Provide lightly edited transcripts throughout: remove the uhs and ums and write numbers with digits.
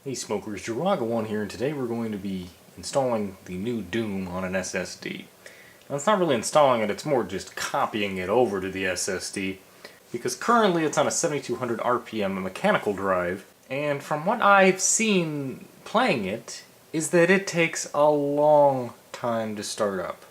Hey smokers, Jiraga1 here, and today we're going to be installing the new Doom on an SSD. Now it's not really installing it, it's more just copying it over to the SSD, because currently it's on a 7200 RPM mechanical drive, and from what I've seen playing it, is that it takes a long time to start up.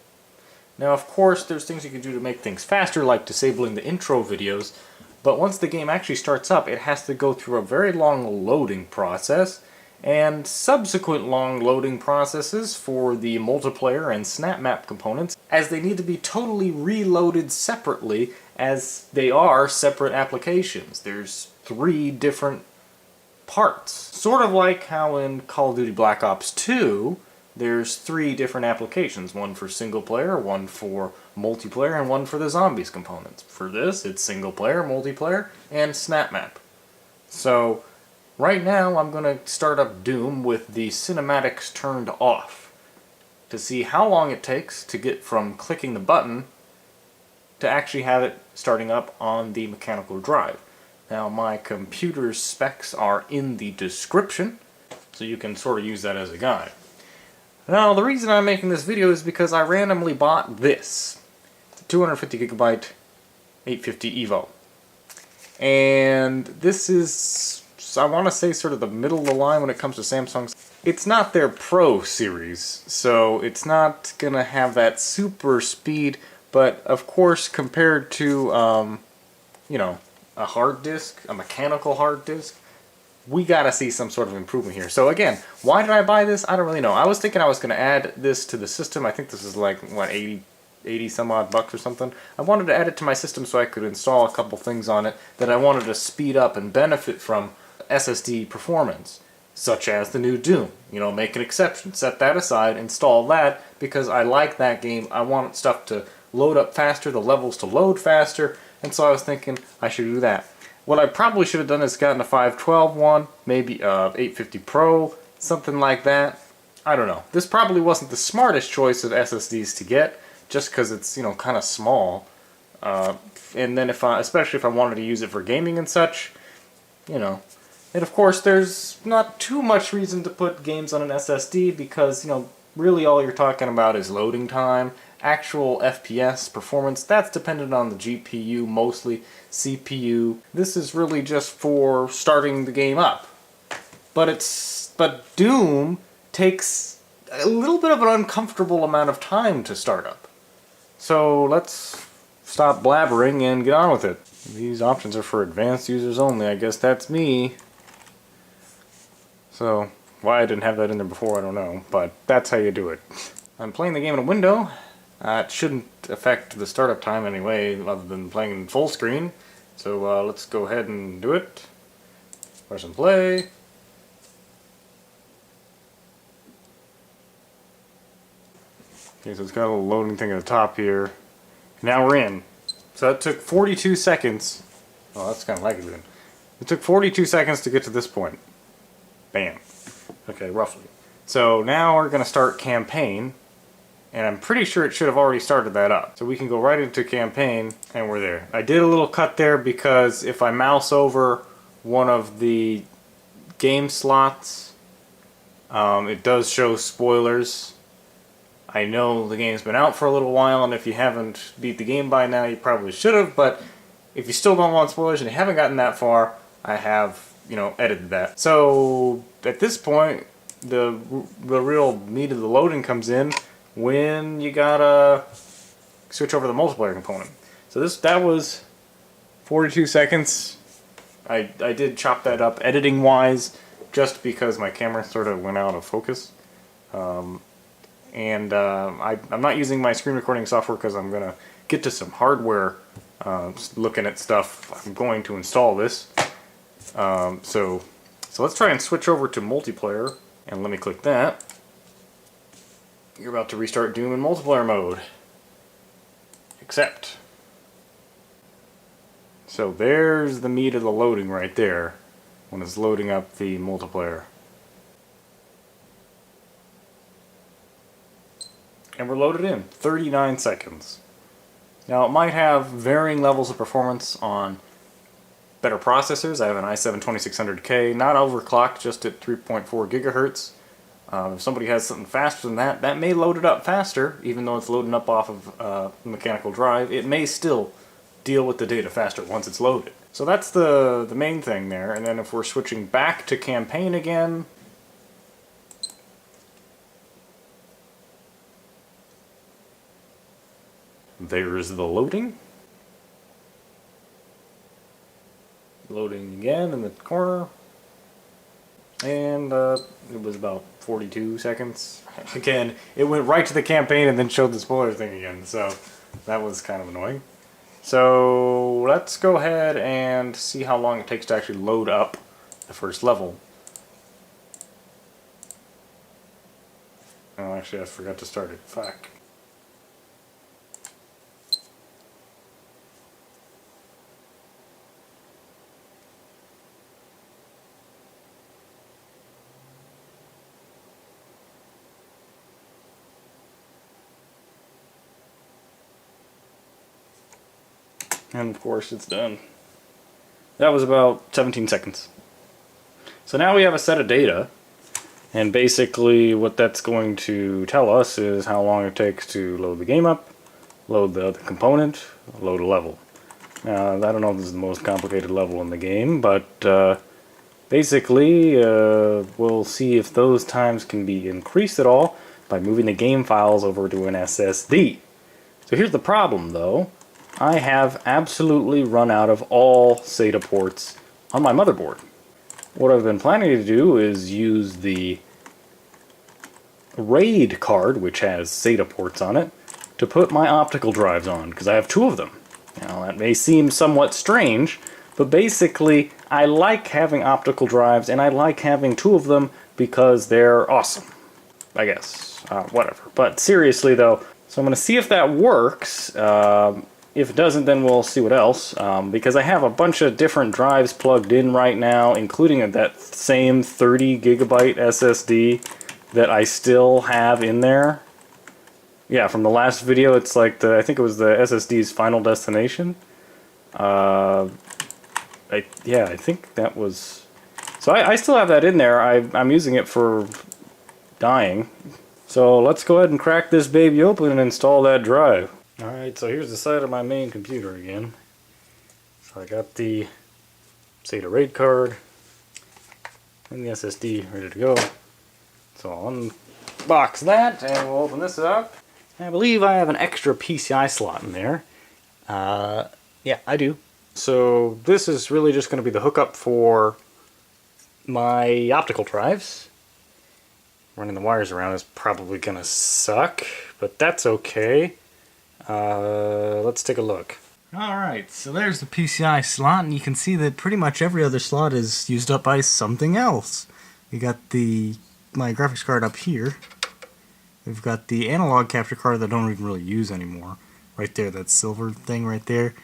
Now of course there's things you can do to make things faster, like disabling the intro videos, but once the game actually starts up, it has to go through a very long loading process, and subsequent long loading processes for the multiplayer and snap map components, as they need to be totally reloaded separately, as they are separate applications. There's 3 different parts. Sort of like how in Call of Duty Black Ops 2, there's 3 different applications. One for single player, one for multiplayer, and one for the zombies components. For this, it's single player, multiplayer, and snap map. So, right now I'm going to start up Doom with the cinematics turned off to see how long it takes to get from clicking the button to actually have it starting up on the mechanical drive. Now my computer's specs are in the description, so you can sort of use that as a guide. Now the reason I'm making this video is because I randomly bought this. It's a 250 gigabyte 850 EVO. And this is, I want to say, sort of the middle of the line when it comes to Samsung's. It's not their Pro series, so it's not going to have that super speed, but of course compared to, you know, a hard disk, a mechanical hard disk, we gotta see some sort of improvement here. So again, why did I buy this? I don't really know. I was thinking I was gonna add this to the system. I think this is like, what, 80 some odd bucks or something. I wanted to add it to my system so I could install a couple things on it that I wanted to speed up and benefit from SSD performance, such as the new Doom. You know, make an exception, set that aside, install that, because I like that game. I want stuff to load up faster, the levels to load faster, and so I was thinking I should do that. What I probably should have done is gotten a 512 one, maybe 850 Pro, something like that. I don't know. This probably wasn't the smartest choice of SSDs to get, just because it's, you know, kind of small. And then especially if I wanted to use it for gaming and such, you know. And of course there's not too much reason to put games on an SSD because, you know, really all you're talking about is loading time. Actual FPS performance, that's dependent on the GPU, mostly CPU. This is really just for starting the game up. But Doom takes a little bit of an uncomfortable amount of time to start up. So let's stop blabbering and get on with it. These options are for advanced users only. I guess that's me. So why I didn't have that in there before, I don't know, but that's how you do it. I'm playing the game in a window. It shouldn't affect the startup time anyway, other than playing in full screen. So let's go ahead and do it. Press and play. Okay, so it's got a little loading thing at the top here. Now we're in. So that took 42 seconds. Oh, that's kind of like it then. It took 42 seconds to get to this point. Bam. Okay, roughly. So now we're going to start campaign. And I'm pretty sure it should have already started that up. So we can go right into campaign, and we're there. I did a little cut there because if I mouse over one of the game slots, it does show spoilers. I know the game's been out for a little while, and if you haven't beat the game by now, you probably should have, but if you still don't want spoilers and you haven't gotten that far, I have, you know, edited that. So at this point, the real meat of the loading comes in when you gotta switch over the multiplayer component. So that was 42 seconds. I did chop that up editing wise just because my camera sort of went out of focus. I'm not using my screen recording software because I'm gonna get to some hardware looking at stuff. I'm going to install this. So let's try and switch over to multiplayer, and let me click that. You're about to restart Doom in multiplayer mode. Accept. So there's the meat of the loading right there when it's loading up the multiplayer. And we're loaded in. 39 seconds. Now it might have varying levels of performance on better processors. I have an i7-2600K, not overclocked, just at 3.4 gigahertz. If somebody has something faster than that, that may load it up faster, even though it's loading up off of mechanical drive. It may still deal with the data faster once it's loaded. So that's the main thing there. And then if we're switching back to campaign again, there's the loading. Loading again in the corner. And it was about 42 seconds. Again, it went right to the campaign and then showed the spoiler thing again, so that was kind of annoying. So let's go ahead and see how long it takes to actually load up the first level. Oh, actually I forgot to start it. Fuck. And of course it's done. That was about 17 seconds. So now we have a set of data, and basically what that's going to tell us is how long it takes to load the game up, load the other component, load a level. Now I don't know if this is the most complicated level in the game, but basically we'll see if those times can be increased at all by moving the game files over to an SSD. So here's the problem though. I have absolutely run out of all SATA ports on my motherboard. What I've been planning to do is use the RAID card, which has SATA ports on it, to put my optical drives on, because I have 2 of them. Now that may seem somewhat strange, but basically I like having optical drives and I like having 2 of them because they're awesome. I guess. Whatever. But seriously though, so I'm going to see if that works. If it doesn't, then we'll see what else, because I have a bunch of different drives plugged in right now, including that same 30 gigabyte SSD that I still have in there. Yeah, from the last video, it's like I think it was the SSD's Final Destination. Yeah, I think that was... So I still have that in there. I'm using it for dying. So let's go ahead and crack this baby open and install that drive. Alright, so here's the side of my main computer again. So I got the SATA RAID card and the SSD ready to go. So I'll unbox that and we'll open this up. I believe I have an extra PCI slot in there. Yeah, I do. So this is really just going to be the hookup for my optical drives. Running the wires around is probably going to suck, but that's okay. Let's take a look. Alright, so there's the PCI slot, and you can see that pretty much every other slot is used up by something else. We got my graphics card up here. We've got the analog capture card that I don't even really use anymore. Right there, that silver thing right there.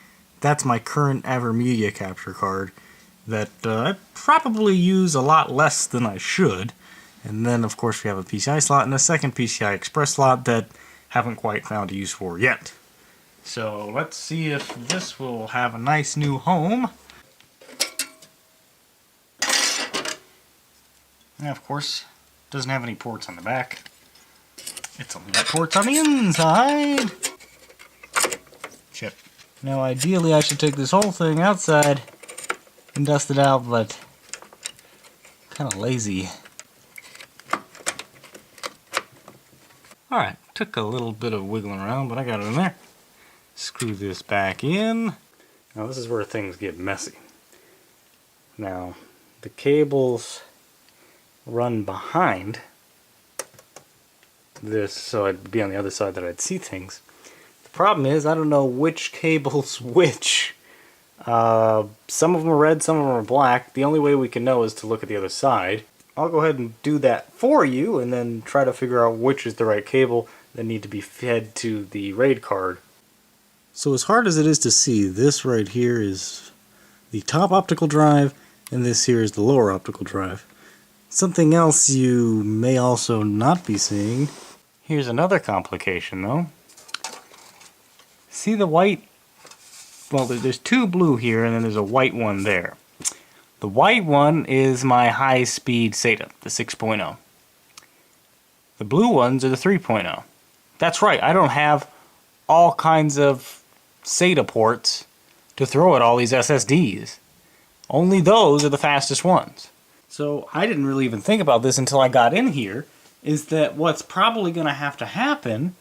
That's my current AverMedia capture card that I probably use a lot less than I should. And then, of course, we have a PCI slot and a second PCI Express slot that haven't quite found a use for yet. So let's see if this will have a nice new home. And of course, doesn't have any ports on the back. It's only got ports on the inside. Chip. Now ideally I should take this whole thing outside and dust it out, but I'm kind of lazy. Alright, took a little bit of wiggling around, but I got it in there. Screw this back in. Now this is where things get messy. Now, the cables run behind this, so I'd be on the other side that I'd see things. The problem is, I don't know which cable's which. Some of them are red, some of them are black. The only way we can know is to look at the other side. I'll go ahead and do that for you and then try to figure out which is the right cable that need to be fed to the RAID card. So as hard as it is to see, this right here is the top optical drive and this here is the lower optical drive. Something else you may also not be seeing. Here's another complication though. See the white well, there's two blue here, and then there's a white one there. The white one is my high-speed SATA, the 6.0. The blue ones are the 3.0. That's right, I don't have all kinds of SATA ports to throw at all these SSDs. Only those are the fastest ones. So I didn't really even think about this until I got in here, is that what's probably going to happen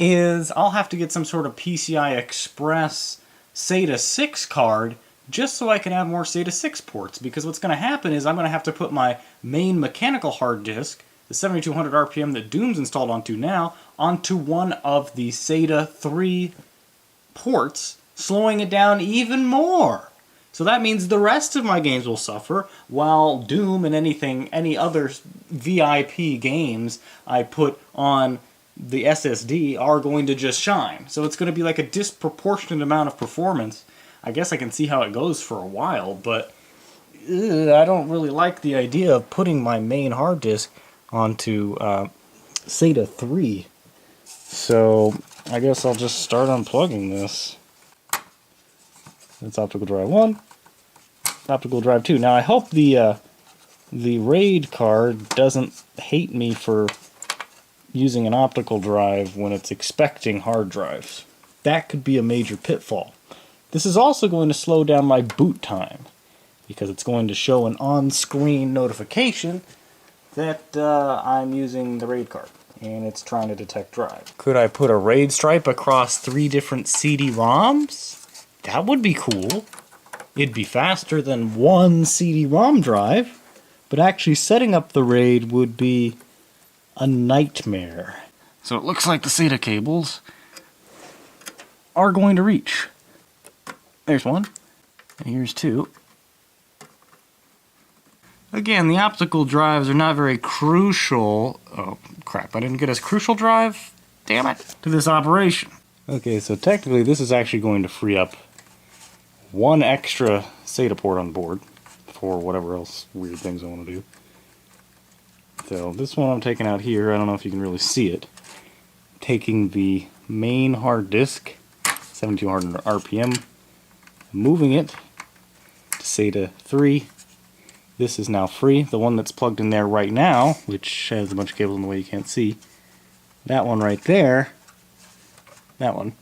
is I'll have to get some sort of PCI Express SATA 6 card just so I can have more SATA 6 ports, because what's going to happen is I'm going to have to put my main mechanical hard disk, the 7200 RPM that Doom's installed onto now, onto one of the SATA III ports, slowing it down even more. So that means the rest of my games will suffer, while Doom and any other VIP games I put on the SSD are going to just shine. So it's going to be like a disproportionate amount of performance. I guess I can see how it goes for a while, but I don't really like the idea of putting my main hard disk onto SATA III. So I guess I'll just start unplugging this. That's optical drive 1, optical drive 2. Now I hope the RAID card doesn't hate me for using an optical drive when it's expecting hard drives. That could be a major pitfall. This is also going to slow down my boot time, because it's going to show an on-screen notification that I'm using the RAID card, and it's trying to detect drive. Could I put a RAID stripe across 3 different CD-ROMs? That would be cool. It'd be faster than one CD-ROM drive, but actually setting up the RAID would be a nightmare. So it looks like the SATA cables are going to reach. There's one, and here's 2. Again, the optical drives are not very crucial. Oh, crap, I didn't get a crucial drive? Damn it, to this operation. Okay, so technically this is actually going to free up one extra SATA port on board for whatever else weird things I want to do. So this one I'm taking out here. I don't know if you can really see it. Taking the main hard disk, 7200 RPM, moving it to SATA III. This is now free. The one that's plugged in there right now, which has a bunch of cables in the way you can't see, that one right there, that one,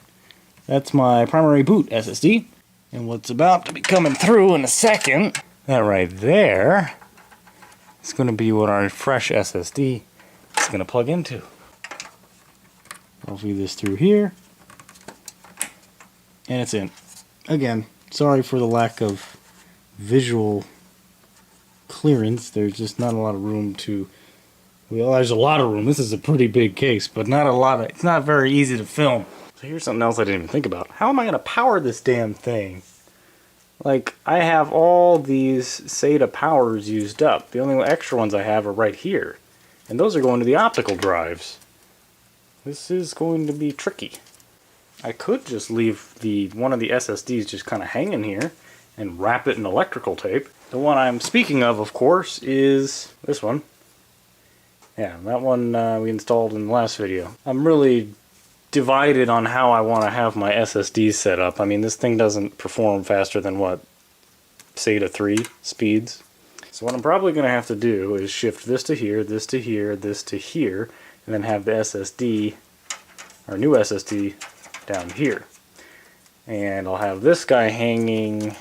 that's my primary boot SSD. And what's about to be coming through in a second, that right there, is going to be what our fresh SSD is going to plug into. I'll feed this through here, and it's in. Again, sorry for the lack of visual clearance. There's just not a lot of room to... Well, there's a lot of room. This is a pretty big case, but not a lot of... It's not very easy to film. So here's something else I didn't even think about. How am I going to power this damn thing? Like, I have all these SATA powers used up. The only extra ones I have are right here. And those are going to the optical drives. This is going to be tricky. I could just leave one of the SSDs just kind of hanging here and wrap it in electrical tape. The one I'm speaking of course, is this one. Yeah, that one we installed in the last video. I'm really divided on how I want to have my SSDs set up. I mean, this thing doesn't perform faster than what SATA III speeds. So what I'm probably going to have to do is shift this to here, this to here, this to here, and then have the SSD, our new SSD, down here. And I'll have this guy hanging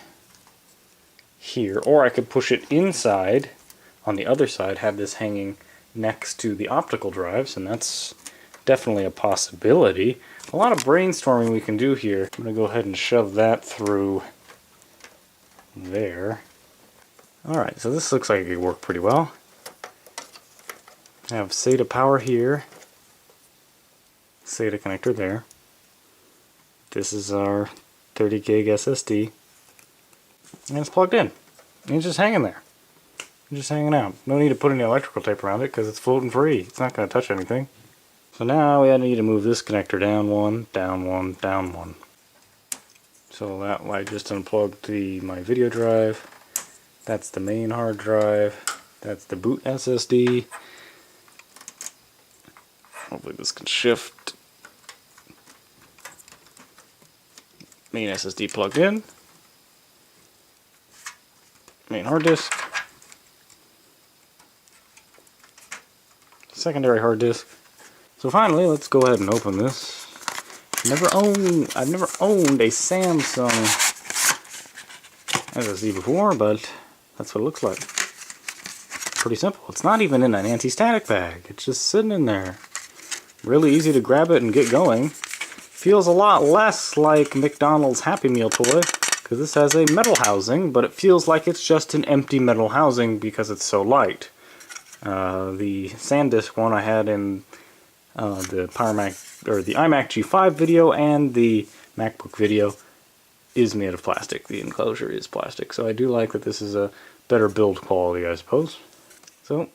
here, or I could push it inside on the other side, have this hanging next to the optical drives, and that's definitely a possibility. A lot of brainstorming we can do here. I'm going to go ahead and shove that through there. Alright, so this looks like it could work pretty well. I have SATA power here, SATA connector there. This is our 30 gig SSD, and it's plugged in. And it's just hanging there. It's just hanging out. No need to put any electrical tape around it because it's floating free. It's not going to touch anything. So now we need to move this connector down one, down one, down one. So that I just unplugged my video drive. That's the main hard drive. That's the boot SSD. Hopefully this can shift. Main SSD plugged in. Main hard disk. Secondary hard disk. So finally, let's go ahead and open this. I've never owned a Samsung SSD before, but that's what it looks like. Pretty simple. It's not even in an anti-static bag. It's just sitting in there. Really easy to grab it and get going. Feels a lot less like McDonald's Happy Meal toy, because this has a metal housing, but it feels like it's just an empty metal housing because it's so light. The SanDisk one I had in the iMac G5 video and the MacBook video is made of plastic. The enclosure is plastic, so I do like that this is a better build quality, I suppose. So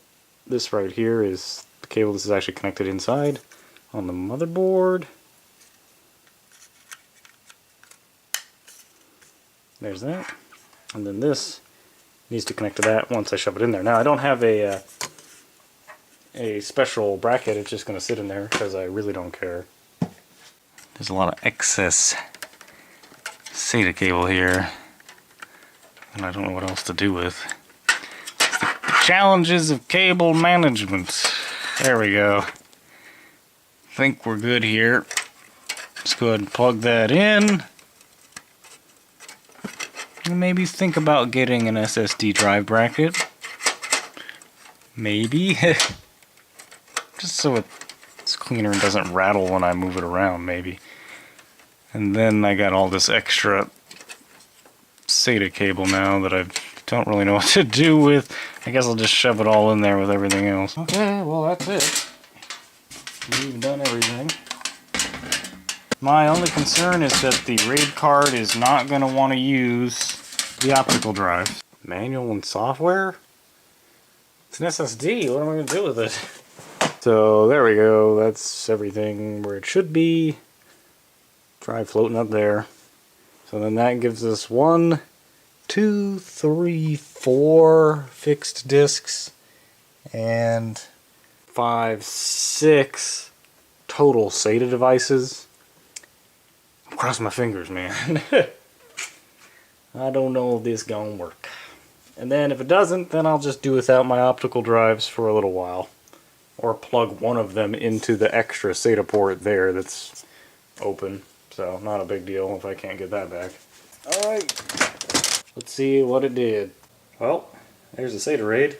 this right here is the cable. This is actually connected inside on the motherboard. There's that. And then this needs to connect to that once I shove it in there. Now I don't have a special bracket. It's just going to sit in there because I really don't care. There's a lot of excess SATA cable here, and I don't know what else to do with. It's the challenges of cable management. There we go. Think we're good here. Let's go ahead and plug that in. And maybe think about getting an SSD drive bracket. Maybe. Just so it's cleaner and doesn't rattle when I move it around, maybe. And then I got all this extra SATA cable now that I don't really know what to do with. I guess I'll just shove it all in there with everything else. Okay, well that's it. We've done everything. My only concern is that the RAID card is not going to want to use the optical drive. Manual and software? It's an SSD, what am I going to do with it? So there we go, that's everything where it should be. Drive floating up there. So then that gives us 1, 2, 3, 4 fixed disks and 5, 6 total SATA devices. Cross my fingers, man. I don't know if this gonna work. And then if it doesn't, then I'll just do without my optical drives for a little while. Or plug one of them into the extra SATA port there that's open. So, not a big deal if I can't get that back. Alright. Let's see what it did. Well, there's the SATA RAID.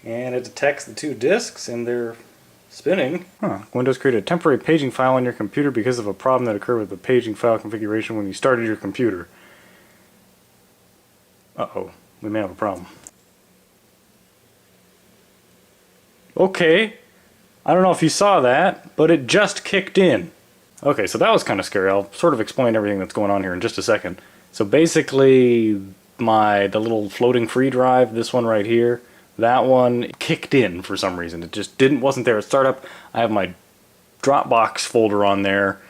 And it detects the 2 disks and they're spinning. Windows created a temporary paging file on your computer because of a problem that occurred with the paging file configuration when you started your computer. Uh-oh, we may have a problem. Okay, I don't know if you saw that, but it just kicked in. Okay, so that was kind of scary. I'll sort of explain everything that's going on here in just a second. So basically, the little floating free drive, this one right here, that one kicked in for some reason. It just wasn't there at startup. I have my Dropbox folder on there.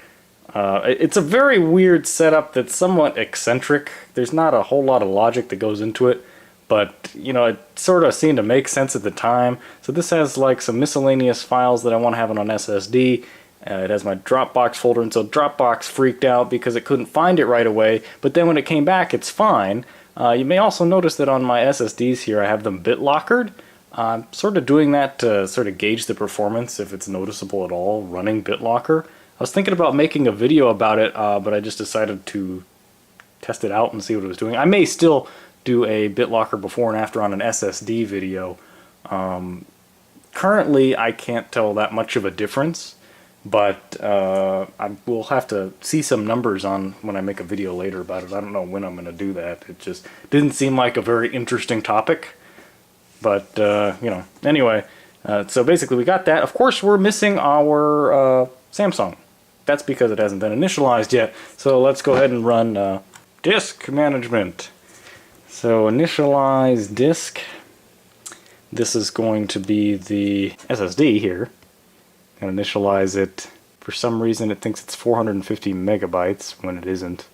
It's a very weird setup that's somewhat eccentric. There's not a whole lot of logic that goes into it, but you know, it sort of seemed to make sense at the time. So this has like some miscellaneous files that I want to have on SSD. It has my Dropbox folder, and so Dropbox freaked out because it couldn't find it right away, but then when it came back, it's fine. You may also notice that on my SSDs here I have them BitLockered. I'm sort of doing that to sort of gauge the performance, if it's noticeable at all, running BitLocker. I was thinking about making a video about it, but I just decided to test it out and see what it was doing. I may still do a BitLocker before and after on an SSD video. Currently I can't tell that much of a difference, but I will have to see some numbers on when I make a video later about it. I don't know when I'm going to do that. It just didn't seem like a very interesting topic. But, you know, anyway, so basically we got that. Of course, we're missing our Samsung. That's because it hasn't been initialized yet. So let's go ahead and run disk management. So initialize disk. This is going to be the SSD here. And initialize it. For some reason it thinks it's 450 megabytes when it isn't.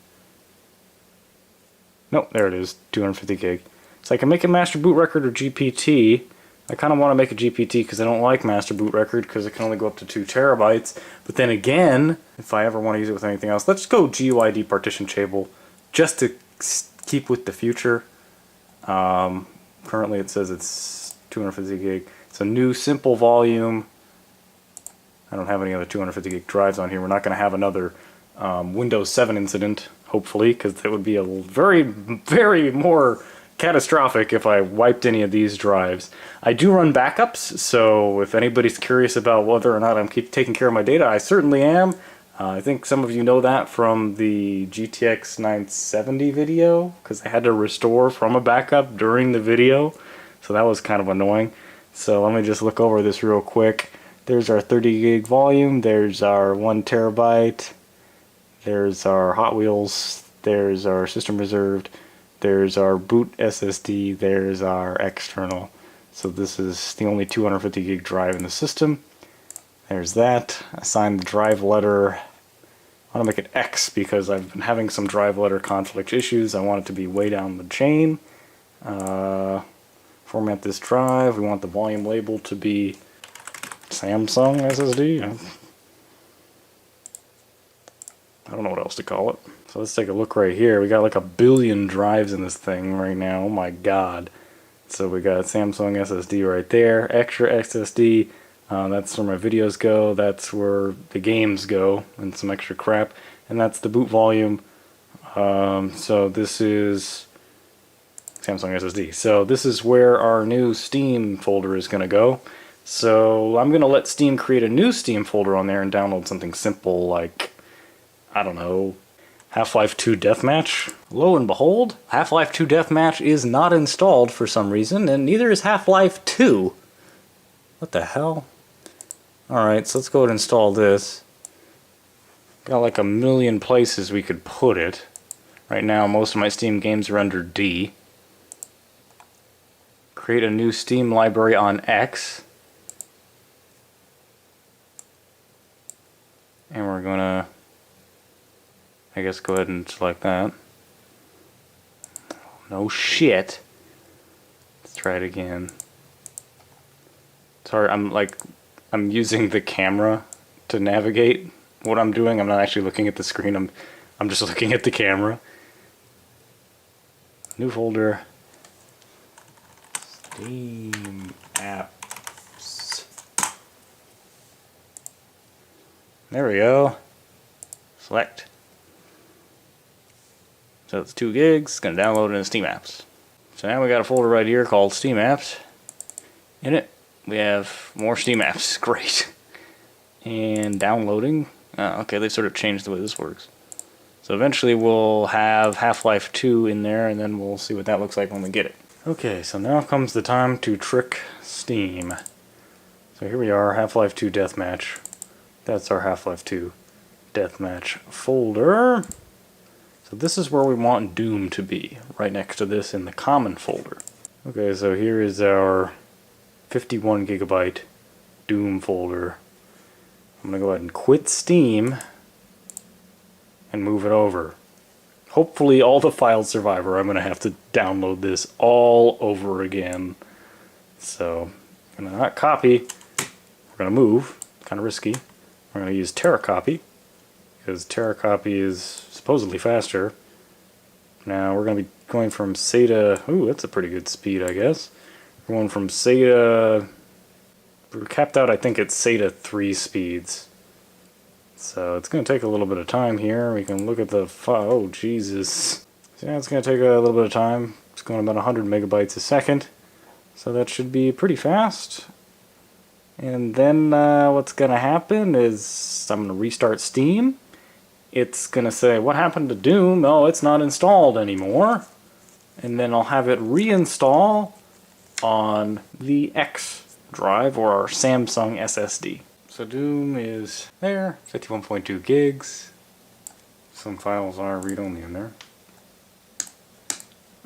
No, there it is, 250 gig. So I can make a master boot record or GPT. I kind of want to make a GPT because I don't like master boot record because it can only go up to 2 terabytes. But then again, if I ever want to use it with anything else, let's go GUID partition table just to keep with the future. Currently it says it's 250 gig. It's a new simple volume. I don't have any other 250 gig drives on here. We're not going to have another Windows 7 incident, hopefully, because that would be a very, very more catastrophic if I wiped any of these drives. I do run backups, so if anybody's curious about whether or not I'm taking care of my data, I certainly am. I think some of you know that from the GTX 970 video, because I had to restore from a backup during the video, so that was kind of annoying. So let me just look over this real quick. There's our 30 gig volume, there's our 1 terabyte, there's our Hot Wheels, there's our system reserved, there's our boot SSD, there's our external. So this is the only 250 gig drive in the system. There's that. Assign the drive letter. I want to make it X because I've been having some drive letter conflict issues. I want it to be way down the chain. Format this drive. We want the volume label to be Samsung SSD. I don't know what else to call it. So let's take a look right here. We got like 1 billion drives in this thing right now. Oh my god. So we got Samsung SSD right there. Extra SSD. That's where my videos go. That's where the games go. And some extra crap. And that's the boot volume. So this is Samsung SSD. So this is where our new Steam folder is going to go. So I'm going to let Steam create a new Steam folder on there and download something simple like, I don't know, Half-Life 2 Deathmatch. Lo and behold, Half-Life 2 Deathmatch is not installed for some reason, and neither is Half-Life 2. What the hell? Alright, so let's go ahead and install this. Got like 1 million places we could put it. Right now, most of my Steam games are under D. Create a new Steam library on X. And we're gonna, I guess, go ahead and select that. No shit. Let's try it again. Sorry, I'm using the camera to navigate what I'm doing. I'm not actually looking at the screen. I'm just looking at the camera. New folder. Steam apps. There we go. Select. So it's 2 gigs. It's going to download it in Steam apps. So now we got a folder right here called Steam apps. In it, we have more Steam apps. Great. And downloading. Okay, they sort of changed the way this works. So eventually we'll have Half-Life 2 in there, and then we'll see what that looks like when we get it. Okay, so now comes the time to trick Steam. So here we are, Half-Life 2 Deathmatch. That's our Half-Life 2 Deathmatch folder. So this is where we want Doom to be, right next to this in the common folder. Okay, so here is our 51 gigabyte Doom folder. I'm going to go ahead and quit Steam and move it over. Hopefully all the files survive, or I'm going to have to download this all over again. So I'm going to not copy. We're going to move. Kind of risky. We're going to use Terracopy, because Terracopy is supposedly faster. Now we're going to be going from SATA... Ooh, that's a pretty good speed, I guess. We're going from SATA... We're capped out, I think, at SATA III speeds. So it's going to take a little bit of time here. We can look at the file. Oh, Jesus. So yeah, it's going to take a little bit of time. It's going about 100 megabytes a second. So that should be pretty fast. And then what's going to happen is I'm going to restart Steam. It's going to say, what happened to Doom? Oh, it's not installed anymore. And then I'll have it reinstall on the X drive, or our Samsung SSD. So Doom is there, 51.2 gigs. Some files are read-only in there.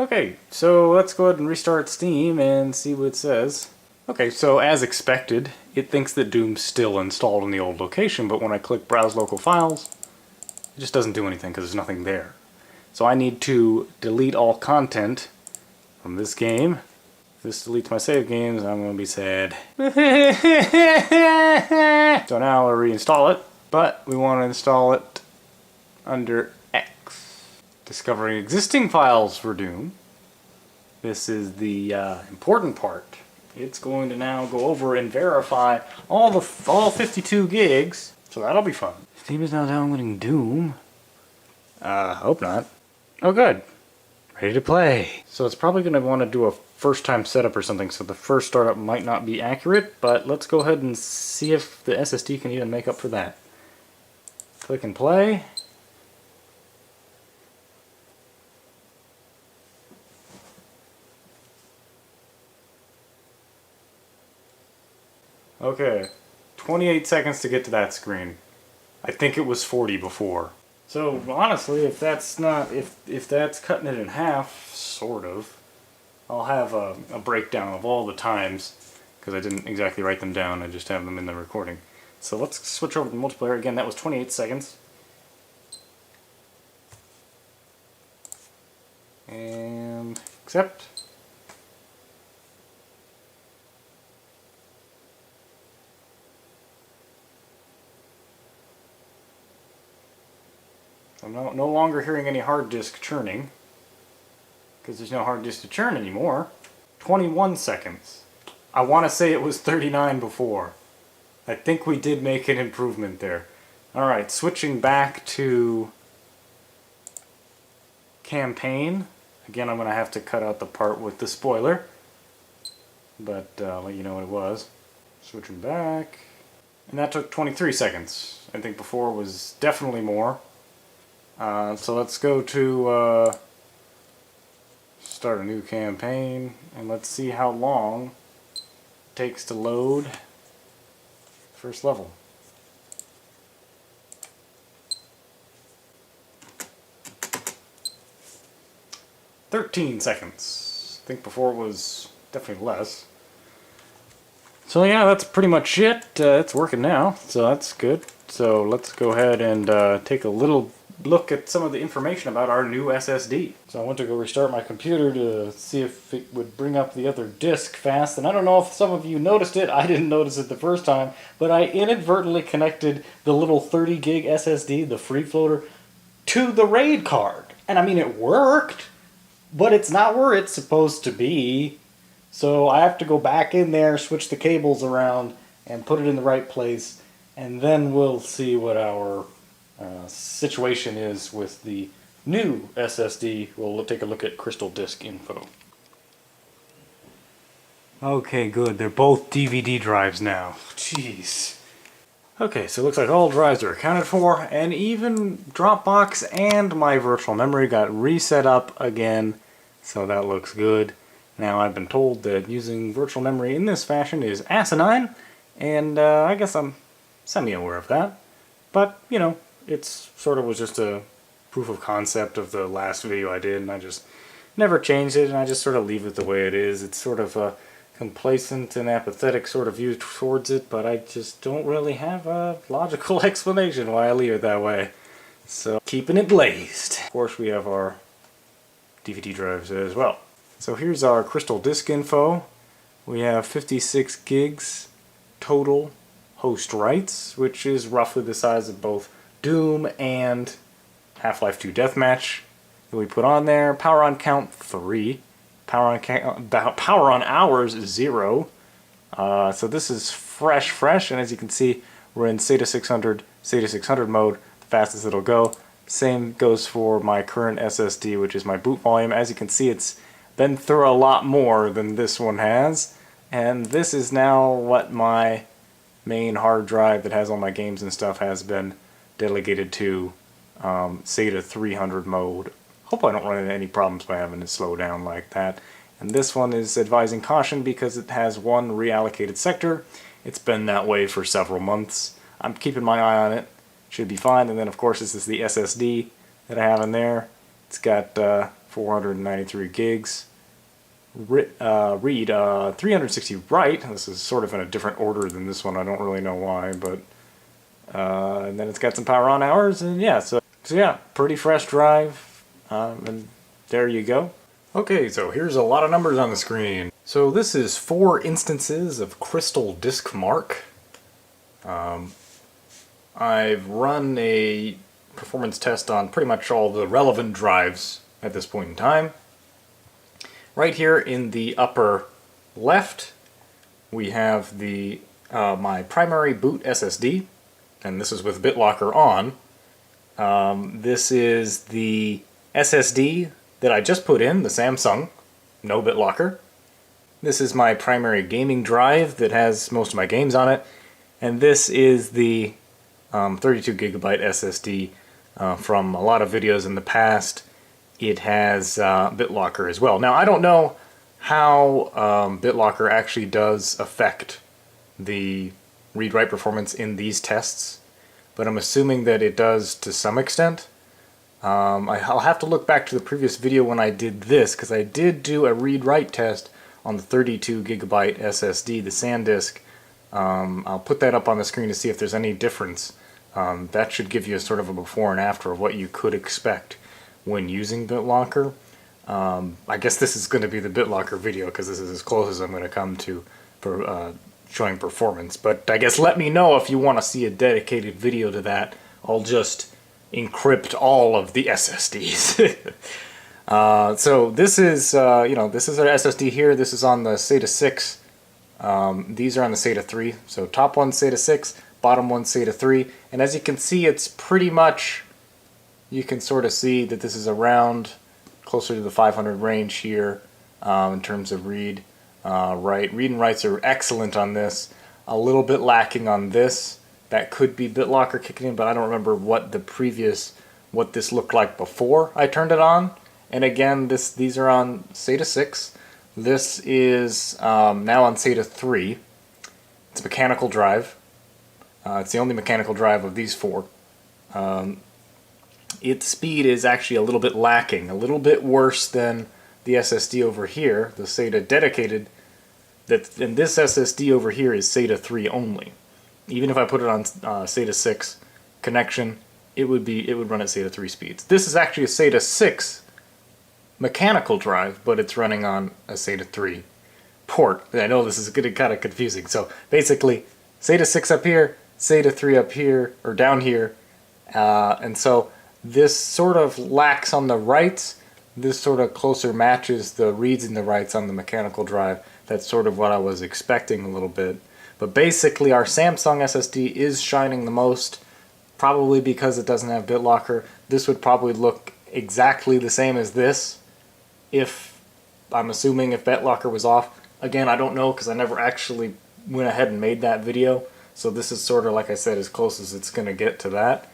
Okay, so let's go ahead and restart Steam and see what it says. Okay, so as expected, it thinks that Doom's still installed in the old location, but when I click Browse Local Files, it just doesn't do anything because there's nothing there. So I need to delete all content from this game, If this deletes my save games, I'm gonna be sad. So now I'll reinstall it, but we want to install it under X. Discovering existing files for Doom. This is the important part. It's going to now go over and verify all 52 gigs, so that'll be fun. Steam is now downloading Doom. Hope not. Oh good. Ready to play. So it's probably going to want to do a first time setup or something, so the first startup might not be accurate, but let's go ahead and see if the SSD can even make up for that. Click and play. Okay, 28 seconds to get to that screen. I think it was 40 before. So honestly, if that's not, if that's cutting it in half, sort of, I'll have a breakdown of all the times, because I didn't exactly write them down, I just have them in the recording. So let's switch over to multiplayer again. That was 28 seconds. And accept. I'm no longer hearing any hard disk churning, because there's no hard disk to churn anymore. 21 seconds. I want to say it was 39 before. I think we did make an improvement there. Alright, switching back to campaign. Again, I'm going to have to cut out the part with the spoiler, but I'll let you know what it was. Switching back. And that took 23 seconds. I think before was definitely more. So let's go to start a new campaign, and let's see how long it takes to load first level. "13 seconds. I think before it was definitely less. So yeah, that's pretty much it. It's working now, so that's good. So let's go ahead and take a little look at some of the information about our new SSD. So I went to go restart my computer to see if it would bring up the other disk fast, and I don't know if some of you noticed it. I didn't notice it the first time, but I inadvertently connected the little 30 gig SSD, the free floater, to the RAID card. And I mean, it worked, but it's not where it's supposed to be. So I have to go back in there, switch the cables around, and put it in the right place, and then we'll see what our situation is with the new SSD. We'll take a look at crystal disk info. Okay, good. They're both DVD drives now. Jeez. Okay, so it looks like all drives are accounted for, and even Dropbox and my virtual memory got reset up again, so that looks good. Now I've been told that using virtual memory in this fashion is asinine, and I guess I'm semi-aware of that. But, you know, it's sort of was just a proof of concept of the last video I did, and I just never changed it, and I just sort of leave it the way it is. It's sort of a complacent and apathetic sort of view towards it, but I just don't really have a logical explanation why I leave it that way. So, keeping it blazed. Of course, we have our DVD drives as well. So here's our crystal disk info. We have 56 gigs total host writes, which is roughly the size of both Doom and Half-Life 2 Deathmatch that we put on there. Power on count 3. Power on hours 0. So this is fresh, and as you can see, we're in SATA 600 mode, the fastest it'll go. Same goes for my current SSD, which is my boot volume. As you can see, it's been through a lot more than this one has, and this is now what my main hard drive that has all my games and stuff has been delegated to SATA 300 mode. Hope I don't run into any problems by having it slow down like that. And this one is advising caution because it has one reallocated sector. It's been that way for several months. I'm keeping my eye on it. Should be fine. And then of course this is the SSD that I have in there. It's got 493 gigs. Read 360 write. This is sort of in a different order than this one. I don't really know why, but and then it's got some power on hours, and yeah, so yeah, pretty fresh drive, and there you go. Okay, so here's a lot of numbers on the screen. So this is 4 instances of Crystal Disk Mark. I've run a performance test on pretty much all the relevant drives at this point in time. Right here in the upper left, we have the my primary boot SSD, and this is with BitLocker on. This is the SSD that I just put in, the Samsung, no BitLocker. This is my primary gaming drive that has most of my games on it, and this is the 32 gigabyte SSD from a lot of videos in the past. It has BitLocker as well. Now I don't know how BitLocker actually does affect the read-write performance in these tests, but I'm assuming that it does to some extent. I'll have to look back to the previous video when I did this, because I did do a read-write test on the 32 gigabyte SSD, the SanDisk. I'll put that up on the screen to see if there's any difference. That should give you a sort of a before and after of what you could expect when using BitLocker. I guess this is going to be the BitLocker video because this is as close as I'm going to come to for showing performance. But I guess let me know if you want to see a dedicated video to that. I'll just encrypt all of the SSDs. So this is, this is our SSD here. This is on the SATA 6. These are on the SATA 3. So top one SATA 6, bottom one SATA 3. And as you can see, it's pretty much, you can sort of see that this is around closer to the 500 range here in terms of read, write. Read and writes are excellent on this. A little bit lacking on this. That could be BitLocker kicking in, but I don't remember what what this looked like before I turned it on. And again, these are on SATA 6. This is now on SATA 3. It's a mechanical drive. It's the only mechanical drive of these 4. Its speed is actually a little bit lacking, a little bit worse than the SSD over here, the SATA dedicated. And this SSD over here is SATA 3 only. Even if I put it on SATA 6 connection, it would run at SATA 3 speeds. This is actually a SATA 6 mechanical drive, but it's running on a SATA 3 port. I know this is getting kind of confusing. So basically, SATA 6 up here, SATA 3 up here, or down here, and so this sort of lacks on the writes. This sort of closer matches the reads and the writes on the mechanical drive. That's sort of what I was expecting a little bit. But basically our Samsung SSD is shining the most, probably because it doesn't have BitLocker. This would probably look exactly the same as this, I'm assuming if BitLocker was off. Again, I don't know because I never actually went ahead and made that video. So this is sort of, like I said, as close as it's going to get to that.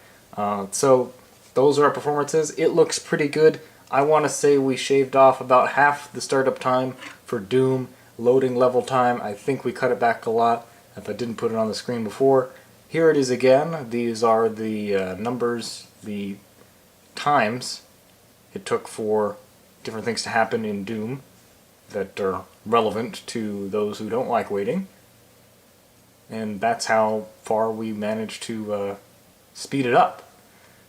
So those are our performances. It looks pretty good. I want to say we shaved off about half the startup time for Doom. Loading level time, I think we cut it back a lot if I didn't put it on the screen before. Here it is again. These are the numbers, the times it took for different things to happen in Doom that are relevant to those who don't like waiting. And that's how far we managed to speed it up.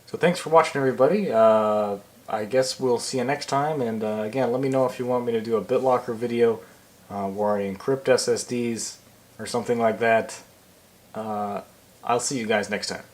So thanks for watching, everybody. I guess we'll see you next time. And again, let me know if you want me to do a BitLocker video where I encrypt SSDs or something like that. I'll see you guys next time.